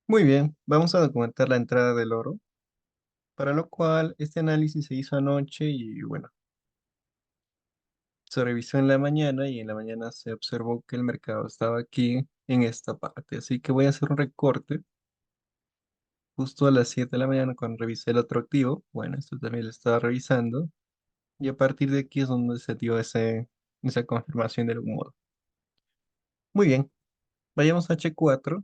Muy bien, vamos a documentar la entrada del oro, para lo cual este análisis se hizo anoche y bueno, se revisó en la mañana y en la mañana se observó que el mercado estaba aquí en esta parte. Así que voy a hacer un recorte justo a las 7 de la mañana cuando revisé el otro activo. Bueno, esto también lo estaba revisando y a partir de aquí es donde se dio esa confirmación del humo. Muy bien, vayamos a H4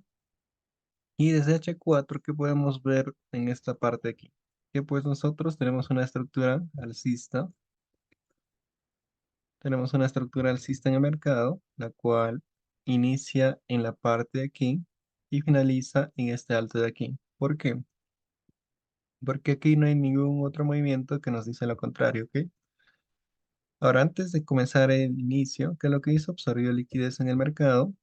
y desde H4, ¿qué podemos ver en esta parte aquí? Que pues nosotros tenemos una estructura alcista. Tenemos una estructura alcista en el mercado, la cual inicia en la parte de aquí y finaliza en este alto de aquí. ¿Por qué? Porque aquí no hay ningún otro movimiento que nos dice lo contrario, ¿ok? Ahora, antes de comenzar el inicio, ¿qué es lo que hizo? Absorbió liquidez en el mercado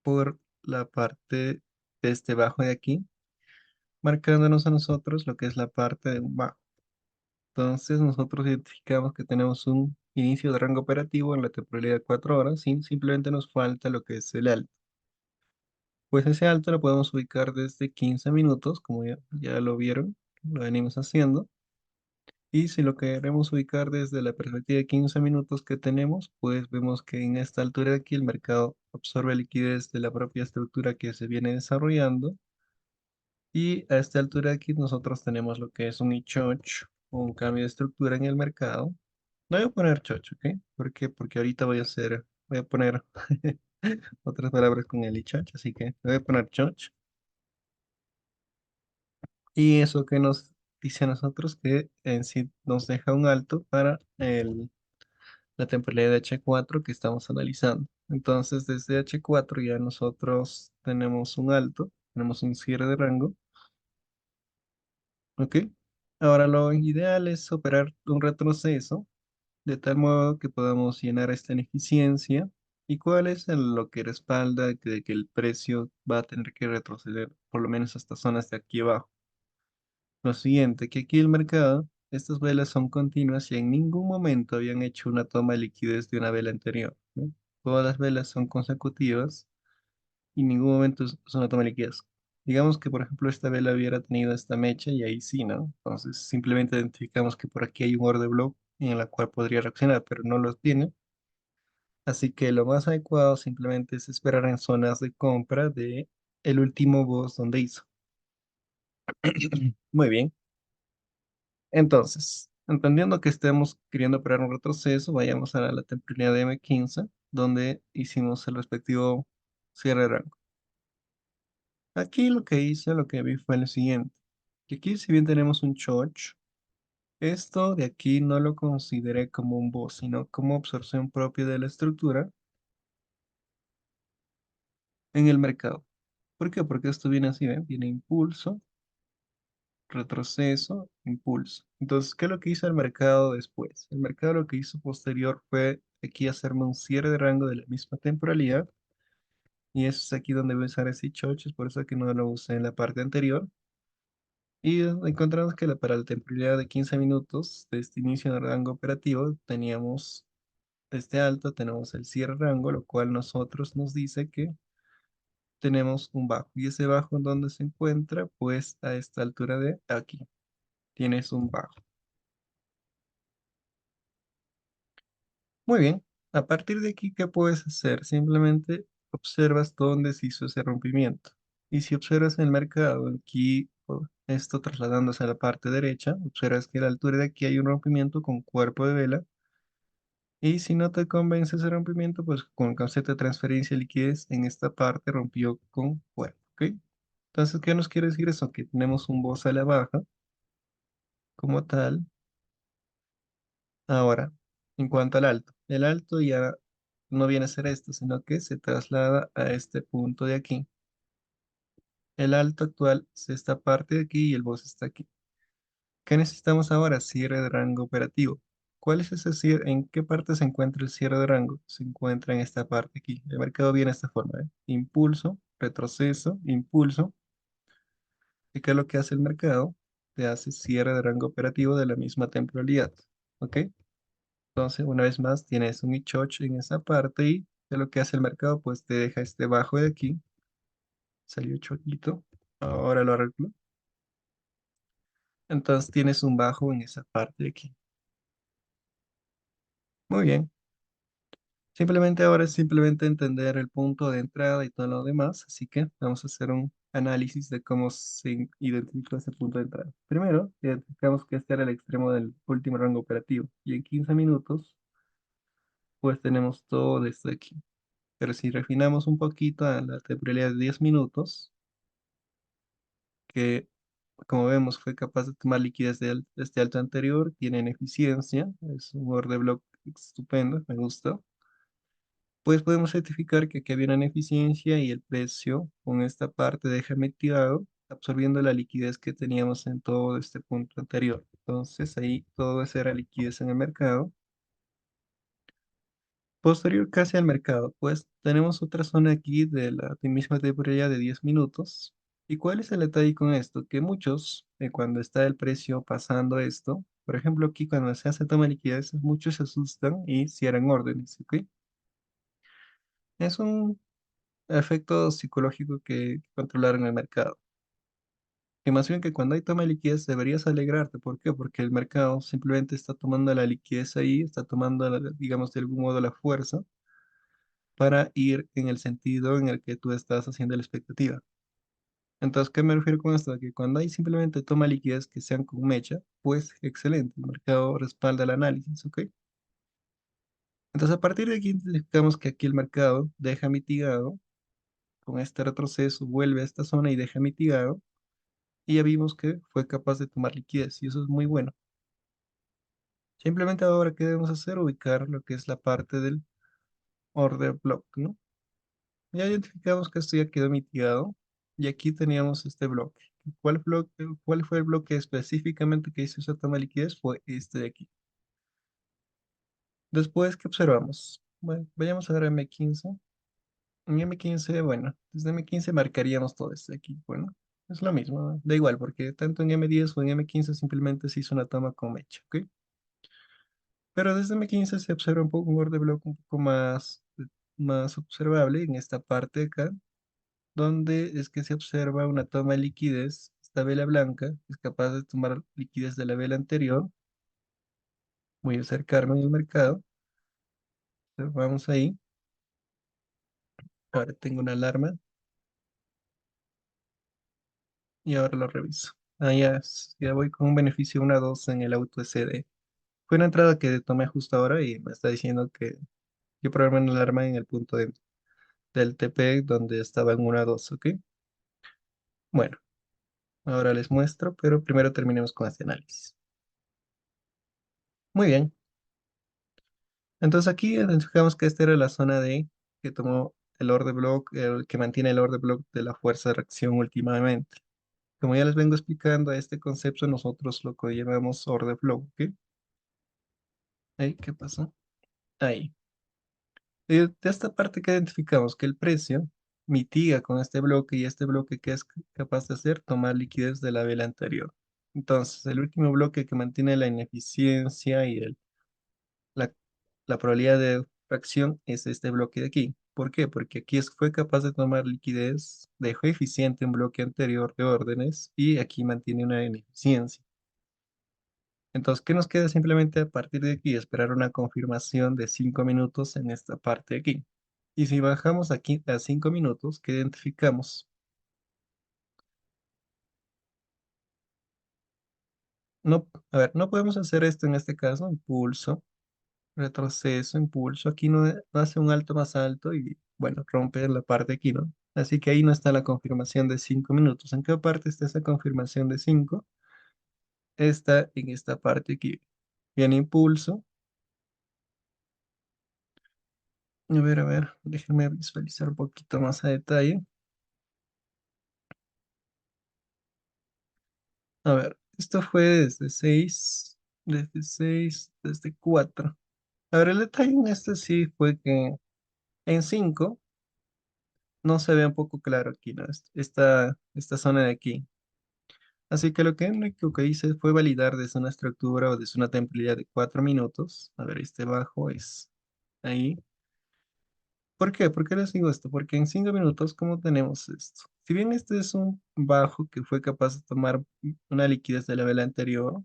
por la parte de este bajo de aquí, marcándonos a nosotros lo que es la parte de un bajo. Entonces, nosotros identificamos que tenemos un inicio de rango operativo en la temporalidad de 4 horas, simplemente nos falta lo que es el alto. Pues ese alto lo podemos ubicar desde 15 minutos, como ya lo vieron, lo venimos haciendo. Y si lo queremos ubicar desde la perspectiva de 15 minutos que tenemos, pues vemos que en esta altura de aquí el mercado absorbe liquidez de la propia estructura que se viene desarrollando. Y a esta altura de aquí nosotros tenemos lo que es un ichoch, un cambio de estructura en el mercado. No voy a poner choch, ¿ok? ¿Por qué? Porque ahorita voy a poner otras palabras con el ichoch, así que voy a poner choch. Y eso que nos dice a nosotros que en sí nos deja un alto para la temporalidad de H4 que estamos analizando. Entonces, desde H4 ya nosotros tenemos un alto, tenemos un cierre de rango, ¿ok? Ahora lo ideal es operar un retroceso de tal modo que podamos llenar esta ineficiencia. ¿Y cuál es lo que respalda de que el precio va a tener que retroceder por lo menos hasta zonas de aquí abajo? Lo siguiente, que aquí el mercado, estas velas son continuas y en ningún momento habían hecho una toma de liquidez de una vela anterior, ¿no? Todas las velas son consecutivas y en ningún momento es una toma de liquidez. Digamos que, por ejemplo, esta vela hubiera tenido esta mecha y ahí sí, ¿no? Entonces simplemente identificamos que por aquí hay un order block en la cual podría reaccionar, pero no lo tiene. Así que lo más adecuado simplemente es esperar en zonas de compra de el último boss donde hizo. Muy bien. Entonces, entendiendo que estemos queriendo operar un retroceso, vayamos a la temporalidad de M15, donde hicimos el respectivo cierre de rango. Aquí lo que hice, lo que vi fue lo siguiente, que aquí si bien tenemos un choch, esto de aquí no lo consideré como un boss, sino como absorción propia de la estructura en el mercado. ¿Por qué? Porque esto viene así, ¿ven? Viene impulso, retroceso, impulso. Entonces, ¿qué es lo que hizo el mercado después? El mercado lo que hizo posterior fue aquí hacerme un cierre de rango de la misma temporalidad. Y eso es aquí donde voy a usar ese choches, por eso que no lo usé en la parte anterior. Y encontramos que para la temporalidad de 15 minutos de este inicio de rango operativo teníamos este alto, tenemos el cierre rango, lo cual nosotros nos dice que tenemos un bajo. Y ese bajo en donde se encuentra, pues a esta altura de aquí, tienes un bajo. Muy bien, a partir de aquí, ¿qué puedes hacer? Simplemente observas dónde se hizo ese rompimiento. Y si observas en el mercado, aquí, esto trasladándose a la parte derecha, observas que a la altura de aquí hay un rompimiento con cuerpo de vela. Y si no te convence ese rompimiento, pues con el concepto de transferencia de liquidez, en esta parte rompió con cuerpo, ¿ok? Entonces, ¿qué nos quiere decir eso? Que tenemos un voz a la baja como tal. Ahora, en cuanto al alto, el alto ya no viene a ser esto, sino que se traslada a este punto de aquí. El alto actual es esta parte de aquí y el boss está aquí. ¿Qué necesitamos ahora? Cierre de rango operativo. ¿Cuál es ese cierre? ¿En qué parte se encuentra el cierre de rango? Se encuentra en esta parte aquí. El mercado viene de esta forma, ¿eh? Impulso, retroceso, impulso. ¿Y qué es lo que hace el mercado? Te hace cierre de rango operativo de la misma temporalidad. ¿Ok? Entonces, una vez más, tienes un ichoch en esa parte y de lo que hace el mercado, pues te deja este bajo de aquí Salió choquito. Ahora lo arreglo. Entonces tienes un bajo en esa parte de aquí. Muy bien. Simplemente ahora es simplemente entender el punto de entrada y todo lo demás. Así que vamos a hacer un análisis de cómo se identifica ese punto de entrada. Primero, identificamos que este era el extremo del último rango operativo. Y en 15 minutos, pues tenemos todo esto aquí. Pero si refinamos un poquito a la temporalidad de 10 minutos, que como vemos fue capaz de tomar liquidez de este alto anterior, tiene eficiencia, es un orden block estupendo, me gusta. Pues podemos certificar que aquí había una ineficiencia y el precio con esta parte deja mitigado, absorbiendo la liquidez que teníamos en todo este punto anterior. Entonces ahí todo eso era liquidez en el mercado. Posterior casi al mercado, pues tenemos otra zona aquí de la misma temporalidad de 10 minutos. ¿Y cuál es el detalle con esto? Que muchos, cuando está el precio pasando esto, por ejemplo aquí cuando se hace toma de liquidez, muchos se asustan y cierran órdenes, ¿ok? Es un efecto psicológico que controlar en el mercado. Y más bien que cuando hay toma de liquidez deberías alegrarte. ¿Por qué? Porque el mercado simplemente está tomando la liquidez ahí, está tomando, digamos, de algún modo la fuerza para ir en el sentido en el que tú estás haciendo la expectativa. Entonces, ¿qué me refiero con esto? Que cuando hay simplemente toma de liquidez que sean con mecha, pues excelente, el mercado respalda el análisis, ¿ok? Entonces, a partir de aquí, identificamos que aquí el mercado deja mitigado, con este retroceso vuelve a esta zona y deja mitigado, y ya vimos que fue capaz de tomar liquidez, y eso es muy bueno. Simplemente ahora, ¿qué debemos hacer? Ubicar lo que es la parte del order block, ¿no? Ya identificamos que esto ya quedó mitigado y aquí teníamos este bloque. ¿Cuál fue el bloque específicamente que hizo esa toma de liquidez? Fue este de aquí. Después, ¿qué observamos? Bueno, vayamos a ver M15. En M15, bueno, desde M15 marcaríamos todo esto de aquí. Bueno, es lo mismo, ¿no? Da igual, porque tanto en M10 o en M15 simplemente se hizo una toma con mecha, ¿ok? Pero desde M15 se observa un poco un order block un poco más observable en esta parte de acá, donde es que se observa una toma de liquidez. Esta vela blanca es capaz de tomar liquidez de la vela anterior. Voy a acercarme en el mercado. Vamos ahí. Ahora tengo una alarma y ahora lo reviso. Ah, ya, ya voy con un beneficio 1 a 2 en el auto SD. Fue una entrada que tomé justo ahora y me está diciendo que yo programé una alarma en el punto del TP donde estaba en 1 a 2, ¿ok? Bueno, ahora les muestro, pero primero terminemos con este análisis. Muy bien. Entonces aquí identificamos que esta era la zona de que tomó el order block, el que mantiene el order block de la fuerza de reacción últimamente. Como ya les vengo explicando, a este concepto nosotros lo que llamamos order block, ¿ok? Ahí, ¿qué pasó? Ahí. De esta parte que identificamos que el precio mitiga con este bloque y este bloque que es capaz de hacer tomar liquidez de la vela anterior. Entonces, el último bloque que mantiene la ineficiencia y la, la probabilidad de fracción es este bloque de aquí. ¿Por qué? Porque aquí fue capaz de tomar liquidez, dejó eficiente un bloque anterior de órdenes y aquí mantiene una ineficiencia. Entonces, ¿qué nos queda? Simplemente a partir de aquí esperar una confirmación de 5 minutos en esta parte de aquí. Y si bajamos aquí a 5 minutos, ¿qué identificamos? No, a ver, no podemos hacer esto en este caso, impulso, retroceso, impulso. Aquí no hace un alto más alto y, bueno, rompe la parte aquí, ¿no? Así que ahí no está la confirmación de 5 minutos. ¿En qué parte está esa confirmación de 5? Está en esta parte aquí. Viene impulso. A ver, déjenme visualizar un poquito más a detalle. A ver, esto fue desde 4. A ver, el detalle en este sí fue que en 5 no se ve un poco claro aquí, ¿no? Esta zona de aquí. Así que lo que único que hice fue validar desde una estructura o desde una temporalidad de 4 minutos. A ver, este bajo es ahí. ¿Por qué? ¿Por qué les digo esto? Porque en 5 minutos, ¿cómo tenemos esto? Si bien este es un bajo que fue capaz de tomar una liquidez de la vela anterior,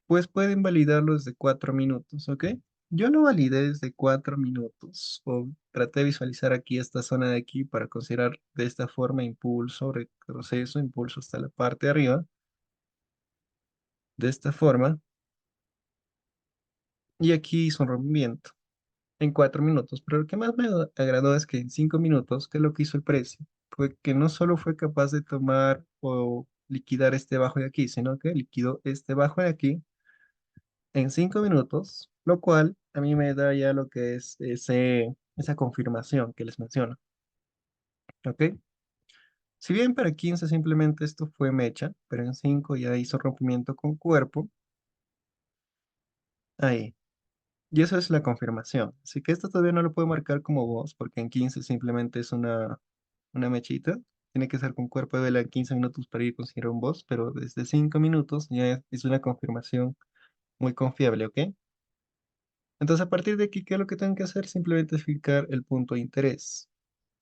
pues pueden validarlo desde 4 minutos, ¿ok? Yo lo validé desde 4 minutos, o traté de visualizar aquí esta zona de aquí para considerar de esta forma impulso, retroceso, impulso hasta la parte de arriba, de esta forma, y aquí hizo un rompimiento en 4 minutos. Pero lo que más me agradó es que en 5 minutos, ¿qué es lo que hizo el precio? Fue que no solo fue capaz de tomar o liquidar este bajo de aquí, sino que liquidó este bajo de aquí en 5 minutos, lo cual a mí me da ya lo que es esa confirmación que les menciono, ¿ok? Si bien para 15 simplemente esto fue mecha, pero en 5 ya hizo rompimiento con cuerpo, ahí. Y eso es la confirmación. Así que esto todavía no lo puedo marcar como voz, porque en 15 simplemente es una mechita. Tiene que ser con cuerpo de vela en 15 minutos para ir considerado un boss, pero desde 5 minutos ya es una confirmación muy confiable, ¿ok? Entonces, a partir de aquí, ¿qué es lo que tengo que hacer? Simplemente fijar el punto de interés.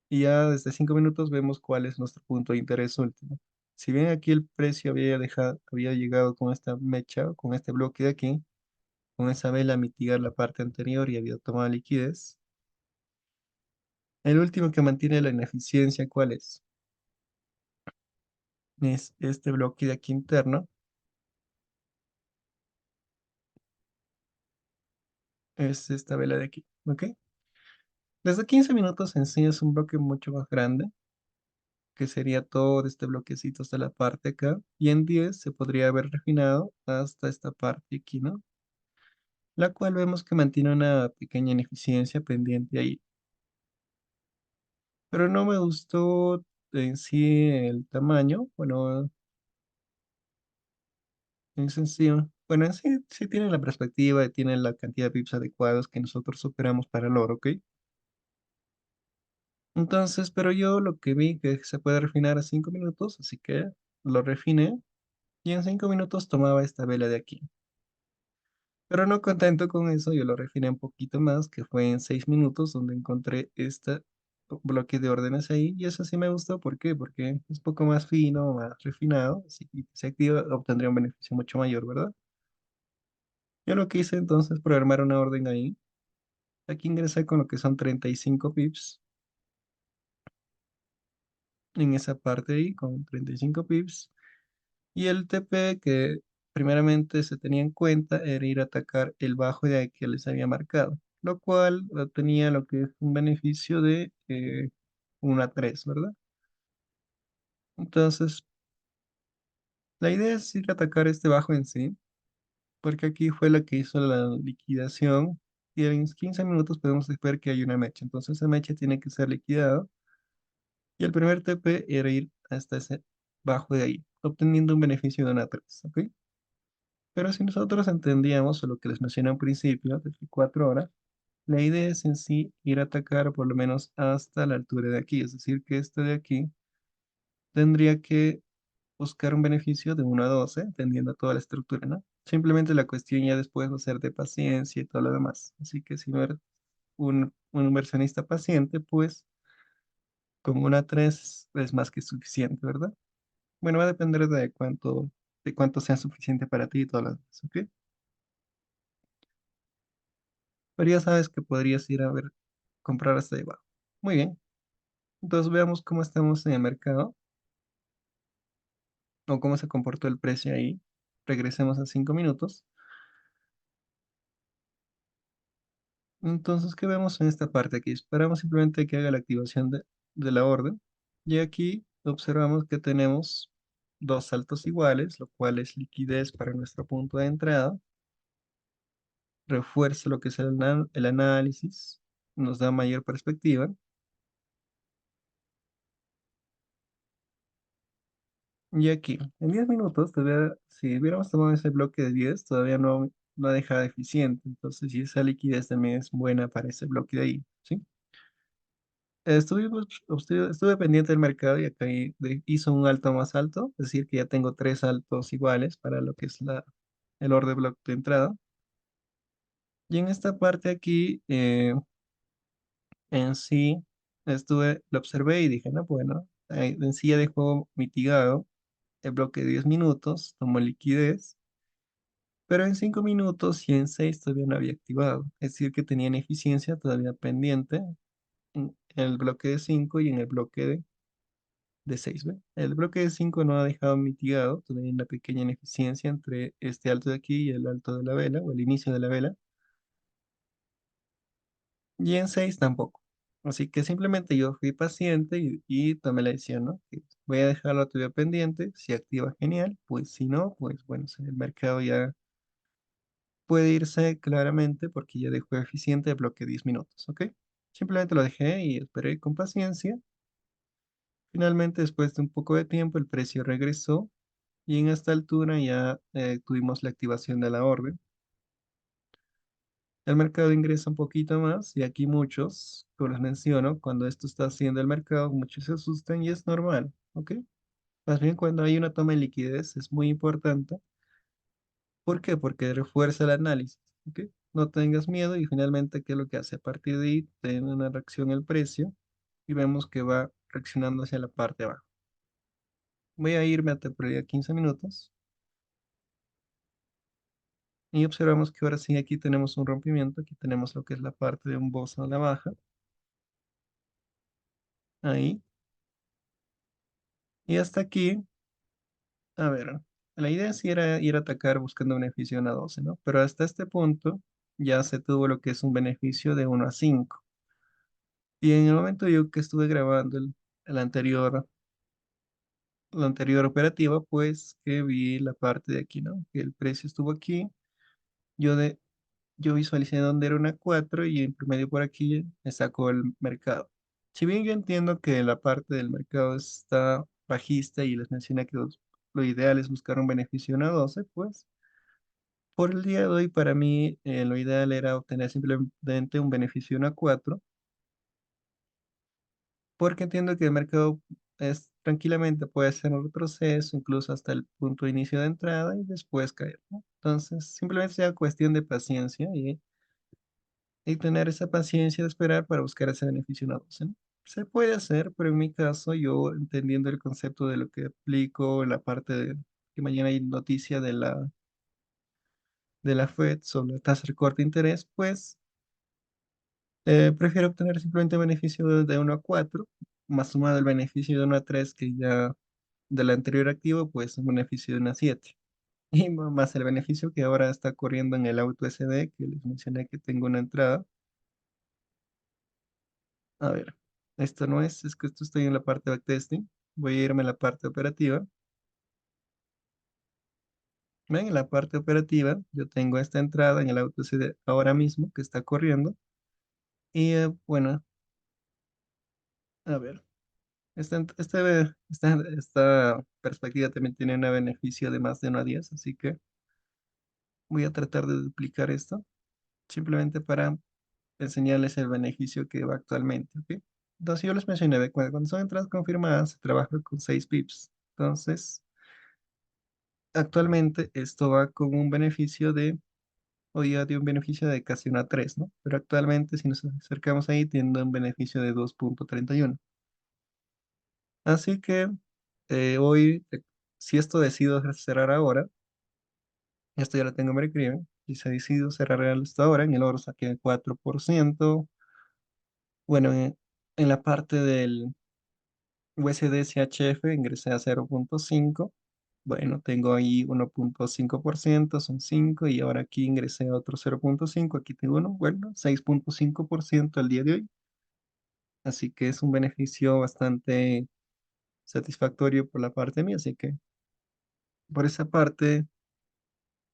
Y ya desde 5 minutos vemos cuál es nuestro punto de interés último. Si bien aquí el precio había llegado con esta mecha, con este bloque de aquí, con esa vela a mitigar la parte anterior y había tomado liquidez, el último que mantiene la ineficiencia, ¿cuál es? Es este bloque de aquí interno, es esta vela de aquí, ¿ok? Desde 15 minutos en sí es un bloque mucho más grande, que sería todo este bloquecito hasta la parte acá, y en 10 se podría haber refinado hasta esta parte aquí, ¿no? La cual vemos que mantiene una pequeña ineficiencia pendiente ahí. Pero no me gustó en sí el tamaño, bueno, en sencillo. Bueno, en sí, sí tiene la perspectiva y tiene la cantidad de pips adecuados que nosotros superamos para el oro, ¿ok? Entonces, pero yo lo que vi que se puede refinar a 5 minutos, así que lo refiné y en 5 minutos tomaba esta vela de aquí. Pero no contento con eso, yo lo refiné un poquito más, que fue en 6 minutos donde encontré este bloque de órdenes ahí y eso sí me gustó. ¿Por qué? Porque es un poco más fino, más refinado, así que si se activa obtendría un beneficio mucho mayor, ¿verdad? Yo lo que hice entonces, programar una orden ahí. Aquí ingresé con lo que son 35 pips en esa parte ahí, con 35 pips. Y el TP que primeramente se tenía en cuenta era ir a atacar el bajo de ahí que les había marcado, lo cual tenía lo que es un beneficio de 1 a 3, ¿verdad? Entonces, la idea es ir a atacar este bajo en sí, porque aquí fue la que hizo la liquidación. Y en 15 minutos podemos ver que hay una mecha. Entonces, esa mecha tiene que ser liquidada. Y el primer TP era ir hasta ese bajo de ahí, obteniendo un beneficio de 1 a 3, ¿ok? Pero si nosotros entendíamos lo que les mencioné al principio, de que 4 horas, la idea es en sí ir a atacar por lo menos hasta la altura de aquí, es decir, que este de aquí tendría que buscar un beneficio de 1 a 12, entendiendo toda la estructura, ¿no? Simplemente la cuestión ya después va a ser de paciencia y todo lo demás. Así que si no eres un inversionista paciente, pues con 1 a 3 es más que suficiente, ¿verdad? Bueno, va a depender de cuánto sea suficiente para ti y todo lo demás, ¿ok? Pero ya sabes que podrías ir a ver, comprar hasta ahí abajo. Muy bien. Entonces veamos cómo estamos en el mercado o cómo se comportó el precio ahí. Regresemos a 5 minutos. Entonces, ¿qué vemos en esta parte aquí? Esperamos simplemente que haga la activación de la orden. Y aquí observamos que tenemos dos saltos iguales, lo cual es liquidez para nuestro punto de entrada. Refuerza lo que es el análisis, nos da mayor perspectiva. Y aquí, en 10 minutos, si hubiéramos tomado ese bloque de 10 todavía no ha dejado eficiente. Entonces, si esa liquidez también es buena para ese bloque de ahí, ¿sí? Estuve pendiente del mercado y acá hizo un alto más alto, es decir, que ya tengo tres altos iguales para lo que es el orden bloque de entrada. Y en esta parte aquí, en sí, lo observé y dije, no, bueno, en sí ya dejó mitigado el bloque de 10 minutos, tomó liquidez, pero en 5 minutos y en 6 todavía no había activado. Es decir, que tenía ineficiencia todavía pendiente en el bloque de 5 y en el bloque de 6, ¿ve? El bloque de 5 no ha dejado mitigado, todavía hay una pequeña ineficiencia entre este alto de aquí y el alto de la vela, o el inicio de la vela, y en 6 tampoco. Así que simplemente yo fui paciente y tomé la decisión, ¿no? Que voy a dejarlo todavía pendiente, si activa genial, pues si no, pues bueno, el mercado ya puede irse claramente porque ya dejó eficiente el bloque 10 minutos, ¿ok? Simplemente lo dejé y esperé con paciencia. Finalmente, después de un poco de tiempo, el precio regresó y en esta altura ya tuvimos la activación de la orden. El mercado ingresa un poquito más y aquí muchos, como les menciono, cuando esto está haciendo el mercado, muchos se asustan y es normal, ¿ok? Más bien cuando hay una toma de liquidez es muy importante. ¿Por qué? Porque refuerza el análisis, ¿ok? No tengas miedo y finalmente, ¿qué es lo que hace? A partir de ahí, tiene una reacción el precio y vemos que va reaccionando hacia la parte de abajo. Voy a irme a temporalidad 15 minutos y observamos que ahora sí aquí tenemos un rompimiento, aquí tenemos lo que es la parte de un bozo a la baja, ahí, y hasta aquí, a ver, la idea sí era ir a atacar buscando beneficio en a 12, ¿no? Pero hasta este punto ya se tuvo lo que es un beneficio de 1 a 5. Y en el momento yo que estuve grabando el anterior, la anterior operativa, pues que vi la parte de aquí, ¿no? Que el precio estuvo aquí, yo, de, yo visualicé dónde era una 4 y en promedio por aquí me sacó el mercado. Si bien yo entiendo que la parte del mercado está bajista y les mencioné que lo ideal es buscar un beneficio en a 12, pues por el día de hoy para mí lo ideal era obtener simplemente un beneficio en a 4 porque entiendo que el mercado tranquilamente puede hacer un retroceso, incluso hasta el punto de inicio de entrada y después caer, ¿no? Entonces, simplemente sea cuestión de paciencia y tener esa paciencia de esperar para buscar ese beneficio en la 12, ¿no? Se puede hacer, pero en mi caso, yo entendiendo el concepto de lo que aplico en la parte de que mañana hay noticia de la Fed sobre la tasa de corte de interés, pues prefiero obtener simplemente beneficio de 1 a 4 más sumado el beneficio de 1 a 3 que ya del anterior activo, pues un beneficio de 1 a 7. Y más el beneficio que ahora está corriendo en el auto SD, que les mencioné que tengo una entrada. A ver, esto no es que esto estoy en la parte de backtesting. Voy a irme a la parte operativa. Ven, en la parte operativa, yo tengo esta entrada en el auto SD ahora mismo que está corriendo. Y bueno, a ver. Esta perspectiva también tiene un beneficio de más de 1 a 10, así que voy a tratar de duplicar esto, simplemente para enseñarles el beneficio que va actualmente, ¿ok? Entonces yo les mencioné, cuando son entradas confirmadas, se trabaja con 6 pips. Entonces, actualmente esto va con un beneficio hoy día dio un beneficio de casi 1 a 3, ¿no? Pero actualmente, si nos acercamos ahí, tiene un beneficio de 2,31. Así que hoy, si esto decido cerrar ahora, esto ya lo tengo en Mericrimen, y se decidió cerrar hasta ahora, en el oro saqué 4%. Bueno, en la parte del USD CHF ingresé a 0,5. Bueno, tengo ahí 1,5%, son 5, y ahora aquí ingresé a otro 0,5, aquí tengo uno, bueno, 6,5% al día de hoy. Así que es un beneficio bastante satisfactorio por la parte mía, así que por esa parte.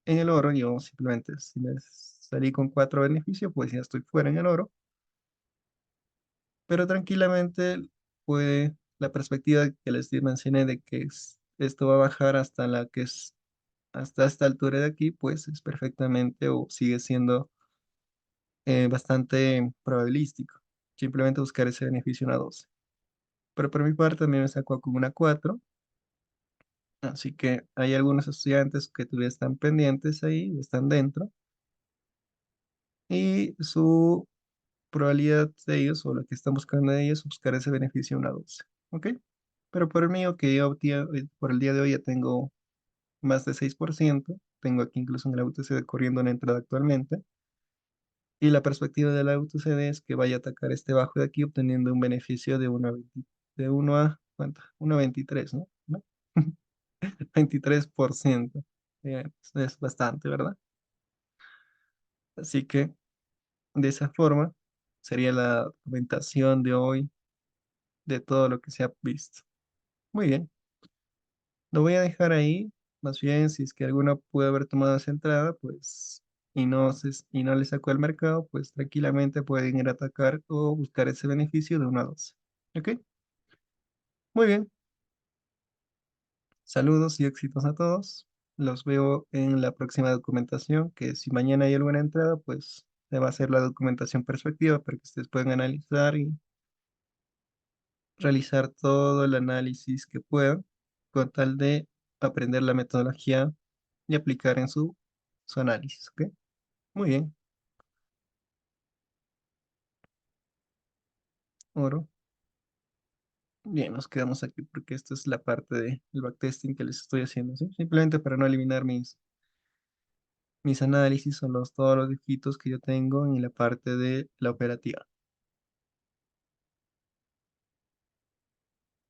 En el oro, yo simplemente, si me salí con 4 beneficios, pues ya estoy fuera en el oro, pero tranquilamente puede, la perspectiva que les mencioné de que esto va a bajar hasta hasta esta altura de aquí, pues es perfectamente o sigue siendo bastante probabilístico. Simplemente buscar ese beneficio en a 12. Pero por mi parte también me sacó con una 4, así que hay algunos estudiantes que todavía están pendientes ahí, están dentro. y su probabilidad de ellos, o lo que están buscando de ellos, buscar ese beneficio 1 a 12. ¿Ok? Pero por el mío, que yo por el día de hoy ya tengo más de 6%, tengo aquí incluso en el UTCD corriendo una entrada actualmente, y la perspectiva del UTCD es que vaya a atacar este bajo de aquí obteniendo un beneficio de 1 a 20, de 1 a, ¿cuánto? 1 a 23, ¿no? ¿No? 23%. Es bastante, ¿verdad? Así que de esa forma sería la argumentación de hoy de todo lo que se ha visto. Muy bien, lo voy a dejar ahí. Más bien, si es que alguno puede haber tomado esa entrada, pues, y no le sacó al mercado, pues tranquilamente pueden ir a atacar o buscar ese beneficio de 1 a 12. ¿Ok? Muy bien, saludos y éxitos a todos. Los veo en la próxima documentación, que si mañana hay alguna entrada, pues se va a hacer la documentación perspectiva para que ustedes puedan analizar y realizar todo el análisis que puedan con tal de aprender la metodología y aplicar en su análisis. ¿Ok? Muy bien, oro. Bien, nos quedamos aquí porque esta es la parte del backtesting que les estoy haciendo, ¿sí? Simplemente para no eliminar mis análisis, son todos los dibujitos que yo tengo en la parte de la operativa.